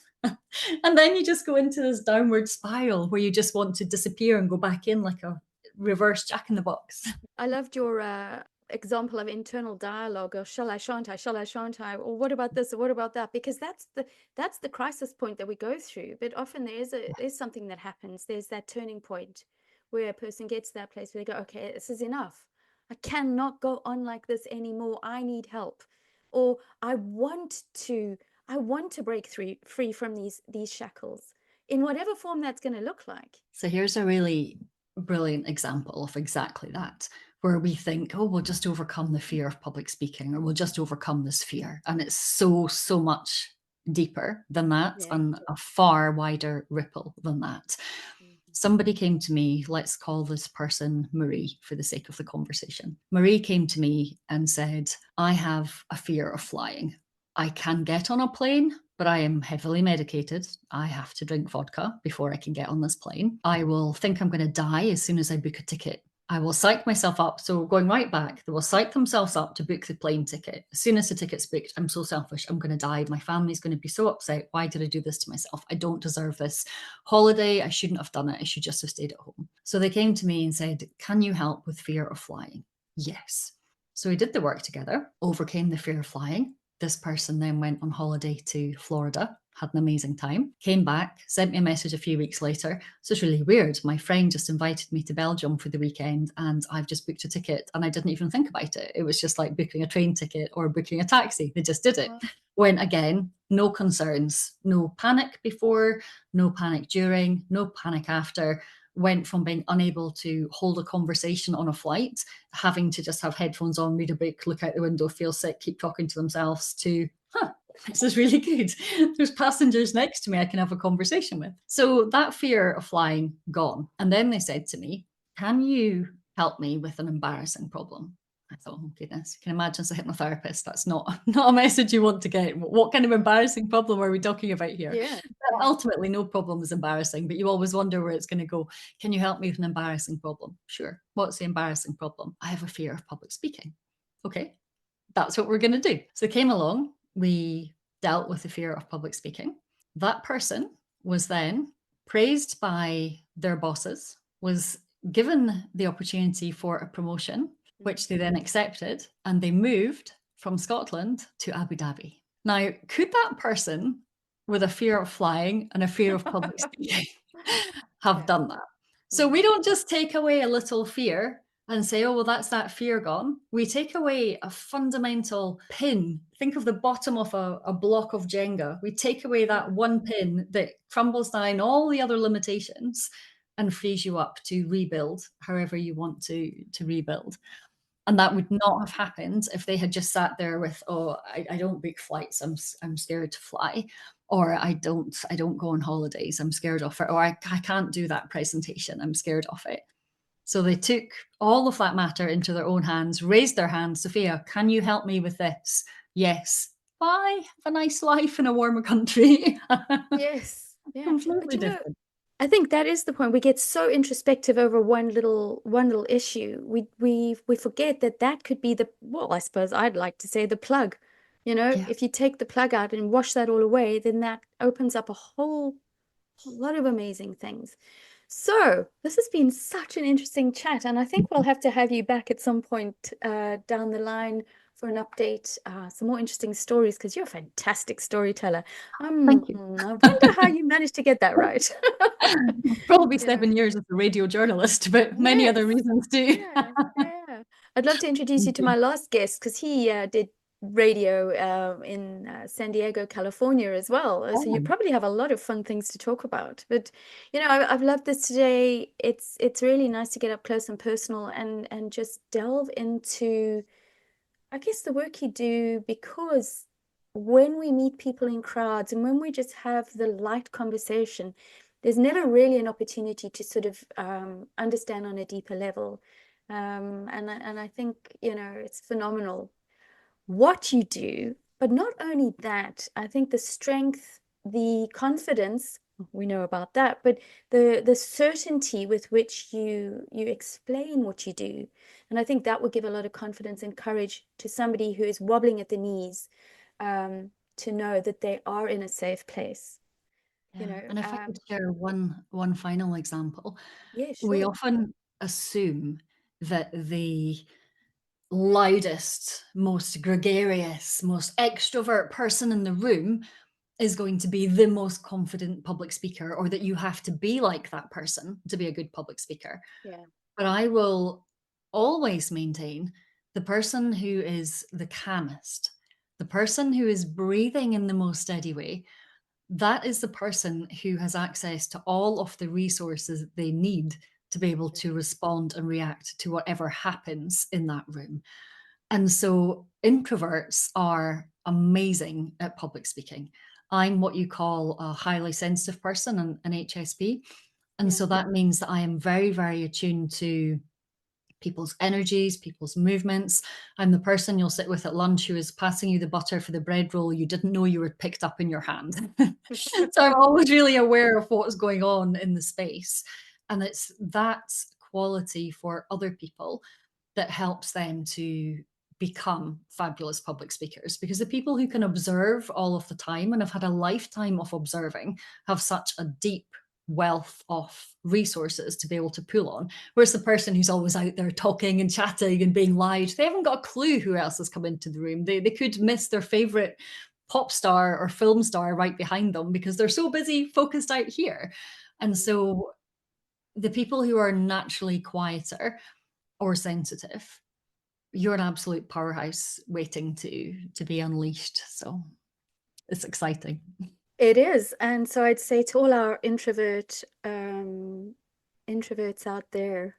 And then you just go into this downward spiral where you just want to disappear and go back in like a reverse Jack in the Box. I loved your example of internal dialogue, or shall I, shan't I, shall I, shan't I, or what about this, or what about that? Because that's the crisis point that we go through. But often there's something that happens. There's that turning point where a person gets to that place where they go, okay, this is enough. I cannot go on like this anymore. I need help, or I want to break free from these shackles in whatever form that's going to look like. So here's a really brilliant example of exactly that, where we think, oh, we'll just overcome the fear of public speaking, or we'll just overcome this fear. And it's so much deeper than that, Yeah. and a far wider ripple than that. Mhm. Somebody came to me, let's call this person Marie for the sake of the conversation. Marie came to me and said, I have a fear of flying. I can get on a plane, but I am heavily medicated. I have to drink vodka before I can get on this plane. I will think I'm going to die as soon as I book a ticket. I will psych myself up. So going right back, they will psych themselves up to book the plane ticket. As soon as the ticket's booked, I'm so selfish. I'm going to die. My family's going to be so upset. Why did I do this to myself? I don't deserve this holiday. I shouldn't have done it. I should just have stayed at home. So they came to me and said, can you help with fear of flying? Yes. So we did the work together, overcame the fear of flying. This person then went on holiday to Florida, had an amazing time, came back, sent me a message a few weeks later. So it's really weird. My friend just invited me to Belgium for the weekend and I've just booked a ticket and I didn't even think about it. It was just like booking a train ticket or booking a taxi. They just did it. Wow. Went again, no concerns, no panic before, no panic during, no panic after. Went from being unable to hold a conversation on a flight, having to just have headphones on, read a book, look out the window, feel sick, keep talking to themselves, to, this is really good. There's passengers next to me I can have a conversation with. So that fear of flying, gone. And then they said to me, can you help me with an embarrassing problem? I thought, oh goodness, you can imagine as a hypnotherapist, that's not a message you want to get. What kind of embarrassing problem are we talking about here? Yeah. Ultimately, no problem is embarrassing, but you always wonder where it's going to go. Can you help me with an embarrassing problem? Sure. What's the embarrassing problem? I have a fear of public speaking. Okay, that's what we're going to do. So came along, we dealt with the fear of public speaking. That person was then praised by their bosses, was given the opportunity for a promotion, which they then accepted, and they moved from Scotland to Abu Dhabi. Now, could that person with a fear of flying and a fear of public speaking have Yeah. done that? So we don't just take away a little fear and say, oh, well, that's that fear gone. We take away a fundamental pin. Think of the bottom of a block of Jenga. We take away that one pin that crumbles down all the other limitations and frees you up to rebuild however you want to rebuild. And that would not have happened if they had just sat there with, oh, I don't book flights. I'm scared to fly, or I don't go on holidays. I'm scared of it, or I can't do that presentation. I'm scared of it. So they took all of that matter into their own hands, raised their hands. Sophia, can you help me with this? Yes. Bye. Have a nice life in a warmer country. Yes. Yeah. But Completely you know, different. I think that is the point. We get so introspective over one little issue. We forget that that could be the, well, I suppose I'd like to say the plug. Yeah. If you take the plug out and wash that all away, then that opens up a whole lot of amazing things. So this has been such an interesting chat, and I think we'll have to have you back at some point down the line for an update, some more interesting stories, because you're a fantastic storyteller. Thank you. I wonder how you managed to get that right. Probably You know, 7 years as a radio journalist, but many other yes, reasons too. yeah, yeah. I'd love to introduce you Thank to you. my last guest because he did radio in San Diego, California as well. So you Oh, probably have a lot of fun things to talk about. But I've loved this today. It's really nice to get up close and personal and just delve into, I guess, the work you do, because when we meet people in crowds and when we just have the light conversation, there's never really an opportunity to sort of understand on a deeper level. And I think, it's phenomenal what you do. But not only that, I think the strength, the confidence, we know about that, but the certainty with which you explain what you do. And I think that would give a lot of confidence and courage to somebody who is wobbling at the knees, to know that they are in a safe place. You yeah. know, And if I could share one final example, yeah, we sure. often assume that the loudest, most gregarious, most extrovert person in the room is going to be the most confident public speaker, or that you have to be like that person to be a good public speaker. Yeah. But I will always maintain the person who is the calmest, the person who is breathing in the most steady way, that is the person who has access to all of the resources they need to be able to respond and react to whatever happens in that room. And so introverts are amazing at public speaking. I'm what you call a highly sensitive person, an HSP. And Yeah. so that means that I am very, very attuned to people's energies, people's movements. I'm the person you'll sit with at lunch who is passing you the butter for the bread roll you didn't know you were picked up in your hand. So I'm always really aware of what's going on in the space. And it's that quality for other people that helps them to become fabulous public speakers. Because the people who can observe all of the time and have had a lifetime of observing have such a deep wealth of resources to be able to pull on. Whereas the person who's always out there talking and chatting and being loud, they haven't got a clue who else has come into the room. They could miss their favorite pop star or film star right behind them because they're so busy focused out here. And so the people who are naturally quieter or sensitive, you're an absolute powerhouse waiting to be unleashed. So it's exciting. It is. And so I'd say to all our introverts out there,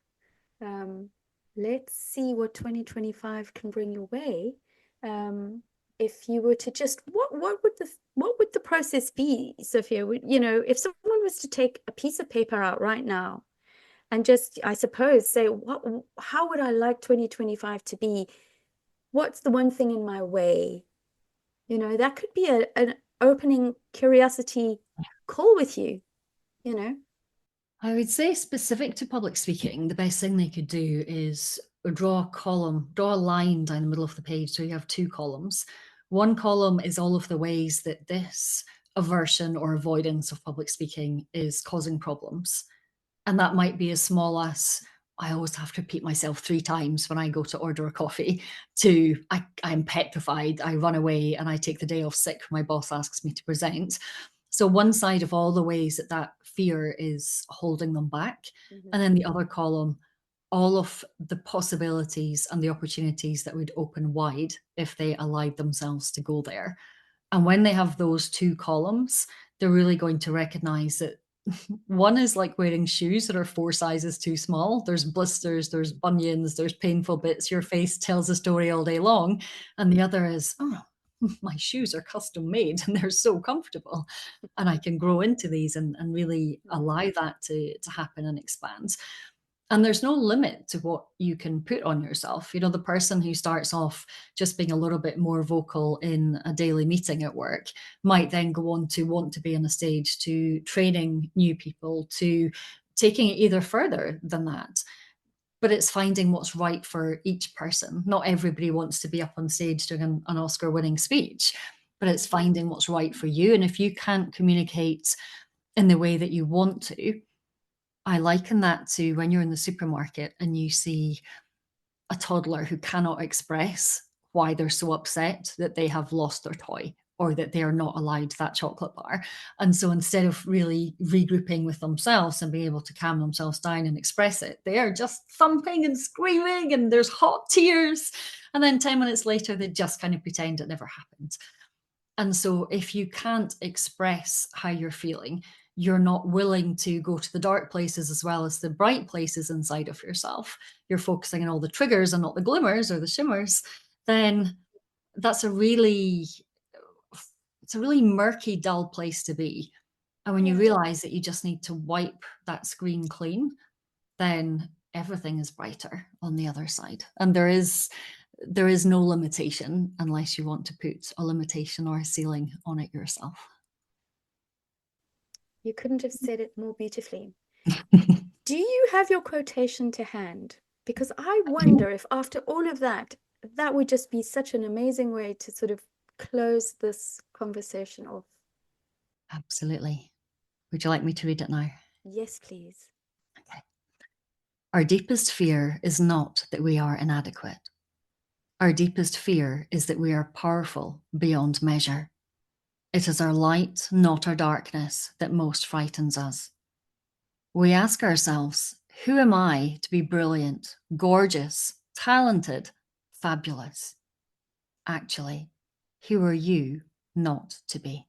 let's see what 2025 can bring your way. If you were to just what would the process be, Sophia? You know, if someone was to take a piece of paper out right now and just, I suppose, say, how would I like 2025 to be? What's the one thing in my way? You know, that could be an opening curiosity call with you, you know. I would say specific to public speaking, the best thing they could do is draw a column, draw a line down the middle of the page. So you have two columns. One column is all of the ways that this aversion or avoidance of public speaking is causing problems. And that might be as small as I always have to repeat myself 3 times when I go to order a coffee, to I'm petrified, I run away and I take the day off sick when my boss asks me to present. So one side of all the ways that that fear is holding them back. And then the other column, all of the possibilities and the opportunities that would open wide if they allowed themselves to go there. And when they have those two columns, they're really going to recognize that one is like wearing shoes that are 4 sizes too small. There's blisters, there's bunions, there's painful bits. Your face tells a story all day long. And the other is, oh, my shoes are custom made and they're so comfortable. And I can grow into these and really allow that to happen and expand. And there's no limit to what you can put on yourself. You know, the person who starts off just being a little bit more vocal in a daily meeting at work might then go on to want to be on a stage, to training new people, to taking it either further than that. But it's finding what's right for each person. Not everybody wants to be up on stage doing an Oscar winning speech, but it's finding what's right for you. And if you can't communicate in the way that you want to, I liken that to when you're in the supermarket and you see a toddler who cannot express why they're so upset that they have lost their toy or that they are not allowed that chocolate bar. And so instead of really regrouping with themselves and being able to calm themselves down and express it, they are just thumping and screaming and there's hot tears. And then 10 minutes later, they just kind of pretend it never happened. And so if you can't express how you're feeling, you're not willing to go to the dark places as well as the bright places inside of yourself, you're focusing on all the triggers and not the glimmers or the shimmers, then that's it's a really murky, dull place to be. And when you realize that you just need to wipe that screen clean, then everything is brighter on the other side. And there is no limitation unless you want to put a limitation or a ceiling on it yourself. You couldn't have said it more beautifully. Do you have your quotation to hand? Because I wonder if after all of that, that would just be such an amazing way to sort of close this conversation off. Absolutely. Would you like me to read it now? Yes, please. Okay. Our deepest fear is not that we are inadequate. Our deepest fear is that we are powerful beyond measure. It is our light, not our darkness, that most frightens us. We ask ourselves, who am I to be brilliant, gorgeous, talented, fabulous? Actually, who are you not to be?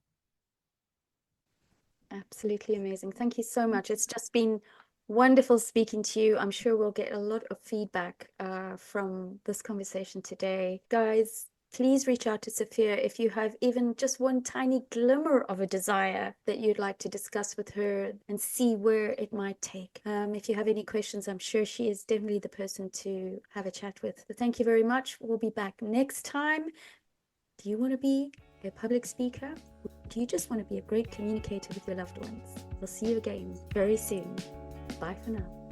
Absolutely amazing. Thank you so much. It's just been wonderful speaking to you. I'm sure we'll get a lot of feedback from this conversation today. Guys, please reach out to Sophia if you have even just one tiny glimmer of a desire that you'd like to discuss with her and see where it might take. If you have any questions, I'm sure she is definitely the person to have a chat with. But thank you very much. We'll be back next time. Do you want to be a public speaker? Do you just want to be a great communicator with your loved ones? We'll see you again very soon. Bye for now.